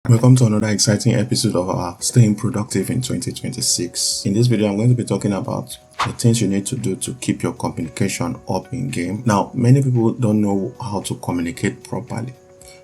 Welcome to another exciting episode of our Staying Productive in 2026. In this video, I'm going to be talking about the things you need to do to keep your communication up in game. Now, many people don't know how to communicate properly.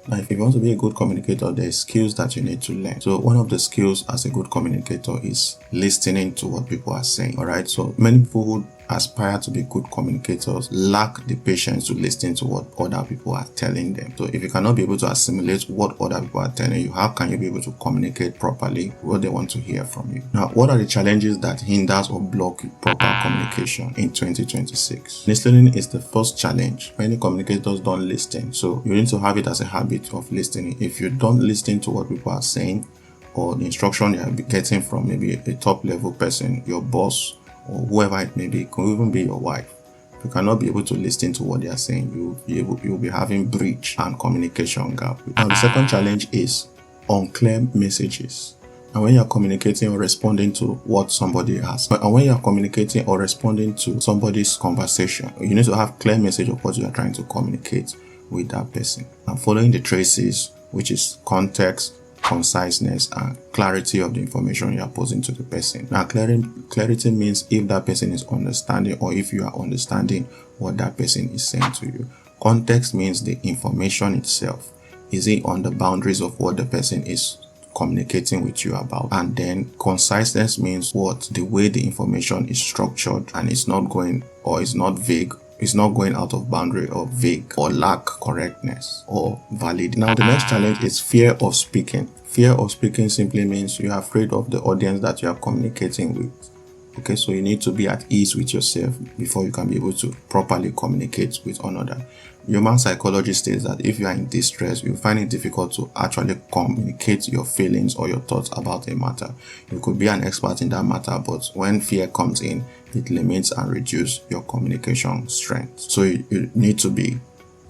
Now, if you want to be a good communicator, there are skills that you need to learn. So one of the skills as a good communicator is listening to what people are saying. All right. So many people who aspire to be good communicators lack the patience to listen to what other people are telling them. So if you cannot be able to assimilate what other people are telling you, how can you be able to communicate properly what they want to hear from you? Now, what are the challenges that hinders or block proper communication in 2026? Listening is the first challenge. Many communicators don't listen. So you need to have it as a habit of listening. If you don't listen to what people are saying or the instruction you are getting from maybe a top level person, your boss, or whoever it may be, it could even be your wife. If you cannot be able to listen to what they are saying, you'll be having breach and communication gap. Now, the second challenge is unclear messages. And when you're communicating or responding to what somebody has, and when you're communicating or responding to somebody's conversation, you need to have clear message of what you are trying to communicate with that person. And following the traces, which is context, conciseness, and clarity of the information you are posing to the person. Now, clarity means if that person is understanding or if you are understanding what that person is saying to you. Context means the information itself. Is it on the boundaries of what the person is communicating with you about? And then conciseness means what? The way the information is structured and it's not going or it's not vague. It's not going out of boundary or vague or lack correctness or valid. Now, the next challenge is fear of speaking. Fear of speaking simply means you are afraid of the audience that you are communicating with. Okay, so you need to be at ease with yourself before you can be able to properly communicate with another. Human psychology states that if you are in distress, you find it difficult to actually communicate your feelings or your thoughts about a matter. You could be an expert in that matter, but when fear comes in, it limits and reduces your communication strength. So you need to be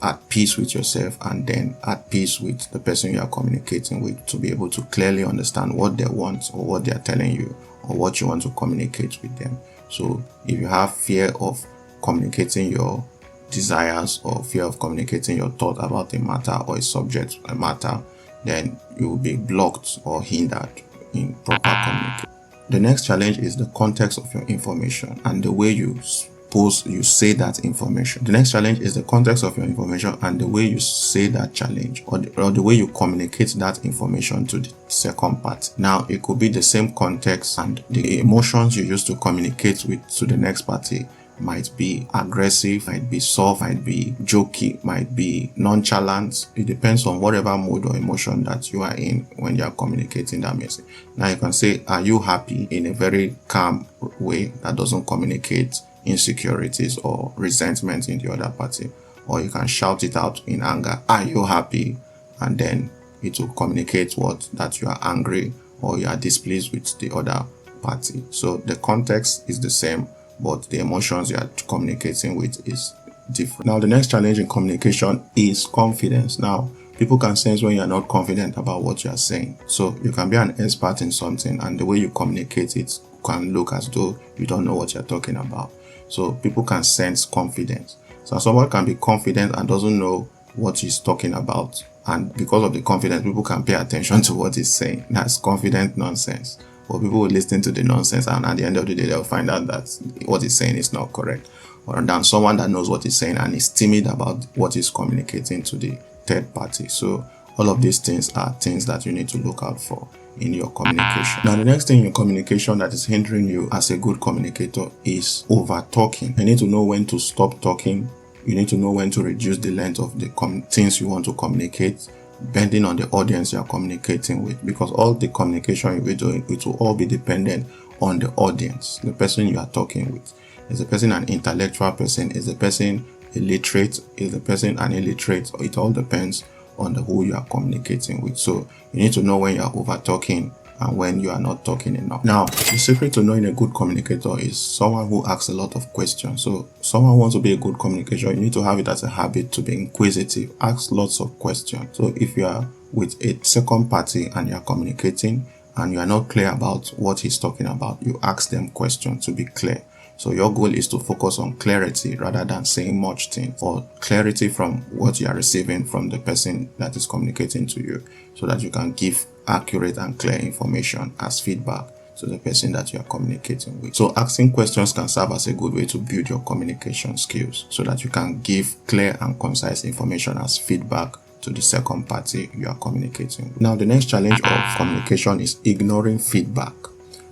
at peace with yourself and then at peace with the person you are communicating with to be able to clearly understand what they want or what they are telling you or what you want to communicate with them. So if you have fear of communicating your desires or fear of communicating your thought about a matter or a subject matter, then you will be blocked or hindered in proper communication. The next challenge is the context of your information and the way you say that information. The next challenge is the context of your information and the way you say that challenge or the way you communicate that information to the second party. Now, it could be the same context and the emotions you use to communicate to the next party might be aggressive, might be soft, might be jokey, might be nonchalant. It depends on whatever mood or emotion that you are in when you are communicating that message. Now you can say, "Are you happy?" in a very calm way that doesn't communicate insecurities or resentment in the other party. Or you can shout it out in anger, "Are you happy?" And then it will communicate that you are angry or you are displeased with the other party. So the context is the same, but the emotions you are communicating with is different. Now, the next challenge in communication is confidence. Now, people can sense when you are not confident about what you are saying. So you can be an expert in something and the way you communicate it can look as though you don't know what you're talking about. So people can sense confidence. So someone can be confident and doesn't know what he's talking about. And because of the confidence, people can pay attention to what he's saying. That's confident nonsense. But people will listen to the nonsense and at the end of the day, they'll find out that what he's saying is not correct. Or than someone that knows what he's saying and is timid about what he's communicating to the third party. So all of these things are things that you need to look out for in your communication. Now, the next thing in communication that is hindering you as a good communicator is over talking. You need to know when to stop talking. You need to know when to reduce the length of the things you want to communicate, depending on the audience you are communicating with, because all the communication you'll be doing, it will all be dependent on the audience, the person you are talking with. Is the person an intellectual person? Is the person illiterate? Is the person an illiterate? It all depends on who you are communicating with. So you need to know when you are over talking and when you are not talking enough. Now, the secret to knowing a good communicator is someone who asks a lot of questions. So someone wants to be a good communicator, you need to have it as a habit to be inquisitive, ask lots of questions. So if you are with a second party and you are communicating and you are not clear about what he's talking about, you ask them questions to be clear. So your goal is to focus on clarity rather than saying much things, or clarity from what you are receiving from the person that is communicating to you, so that you can give accurate and clear information as feedback to the person that you are communicating with. So asking questions can serve as a good way to build your communication skills so that you can give clear and concise information as feedback to the second party you are communicating with. Now, the next challenge of communication is ignoring feedback.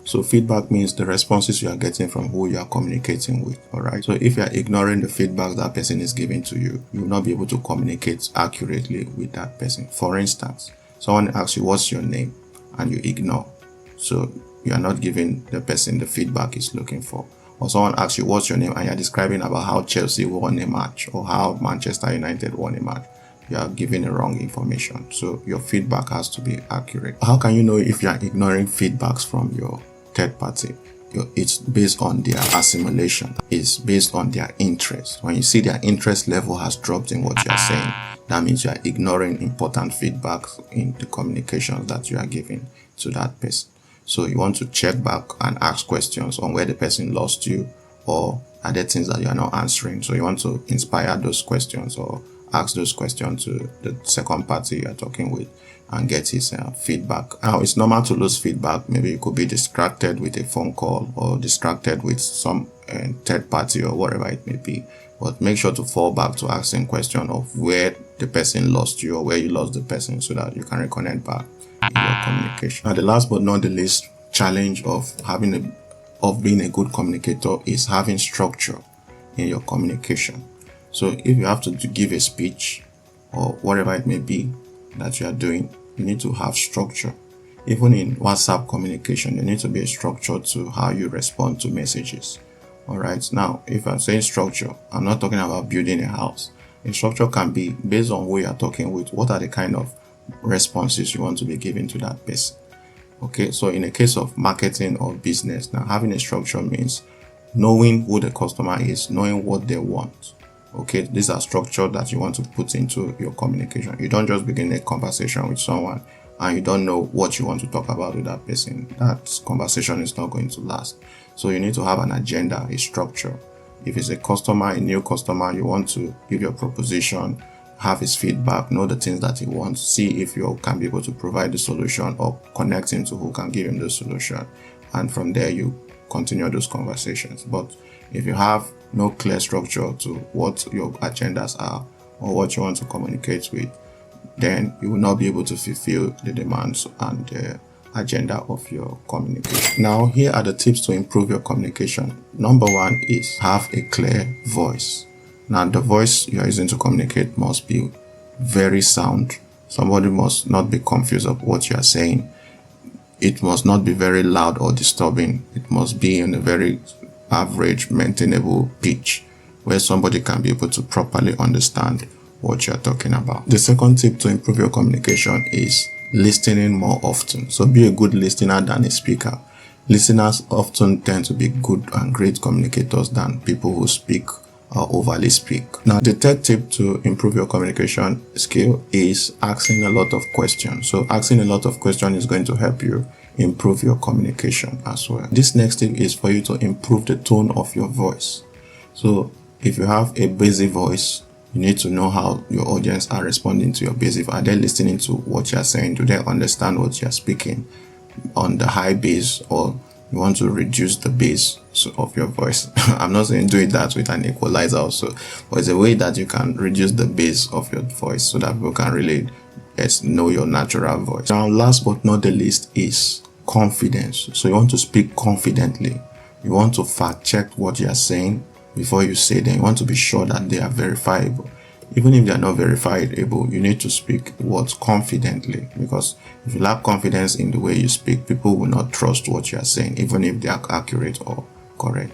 So feedback means the responses you are getting from who you are communicating with. All right. So if you are ignoring the feedback that person is giving to you, you will not be able to communicate accurately with that person. For instance, someone asks you, what's your name? And you ignore. So you are not giving the person the feedback he's looking for. Or someone asks you, what's your name? And you're describing about how Chelsea won a match or how Manchester United won a match. You are giving the wrong information. So your feedback has to be accurate. How can you know if you are ignoring feedbacks from your third party? It's based on their assimilation. It's based on their interest. When you see their interest level has dropped in what you are saying, that means you are ignoring important feedbacks in the communications that you are giving to that person. So you want to check back and ask questions on where the person lost you, or are there things that you are not answering. So you want to inspire those questions or ask those questions to the second party you are talking with and get his feedback. Now, it's normal to lose feedback. Maybe you could be distracted with a phone call or distracted with some third party or whatever it may be. But make sure to fall back to asking question of where the person lost you or where you lost the person so that you can reconnect back in your communication. Now, the last but not the least challenge of being a good communicator is having structure in your communication. So if you have to give a speech or whatever it may be that you are doing, you need to have structure. Even in WhatsApp communication, there needs to be a structure to how you respond to messages. All right. Now, if I'm saying structure, I'm not talking about building a house. A structure can be based on who you are talking with. What are the kind of responses you want to be giving to that person? Okay. So in a case of marketing or business, now having a structure means knowing who the customer is, knowing what they want. Okay, these are structures that you want to put into your communication. You don't just begin a conversation with someone and you don't know what you want to talk about with that person. That conversation is not going to last. So you need to have an agenda, a structure. If it's a customer, a new customer, you want to give your proposition, have his feedback, know the things that he wants, see if you can be able to provide the solution or connect him to who can give him the solution. And from there, you continue those conversations. But if you have no clear structure to what your agendas are or what you want to communicate with, then you will not be able to fulfill the demands and the agenda of your communication. Now, here are the tips to improve your communication. Number one is have a clear voice. Now, the voice you are using to communicate must be very sound. Somebody must not be confused of what you are saying. It must not be very loud or disturbing. It must be in a very average, maintainable pitch where somebody can be able to properly understand what you're talking about. The second tip to improve your communication is listening more often. So be a good listener than a speaker. Listeners often tend to be good and great communicators than people who speak or overly speak. Now, the third tip to improve your communication skill is asking a lot of questions. So asking a lot of questions is going to help you improve your communication as well. This next tip is for you to improve the tone of your voice. So if you have a basic voice, you need to know how your audience are responding to your basic. Are they listening to what you're saying? Do they understand what you're speaking on the high bass, or you want to reduce the bass of your voice? I'm not saying do that with an equalizer also, but it's a way that you can reduce the bass of your voice so that people can really know your natural voice. Now, last but not the least is confidence. So you want to speak confidently. You want to fact check what you are saying before you say them. You want to be sure that they are verifiable. Even if they are not verifiable, you need to speak words confidently, because if you lack confidence in the way you speak, people will not trust what you are saying, even if they are accurate or correct.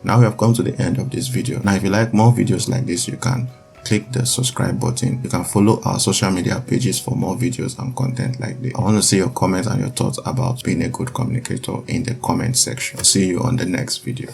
Now we have come to the end of this video. Now, if you like more videos like this, you can click the subscribe button. You can follow our social media pages for more videos and content like this. I want to see your comments and your thoughts about being a good communicator in the comment section. See you on the next video.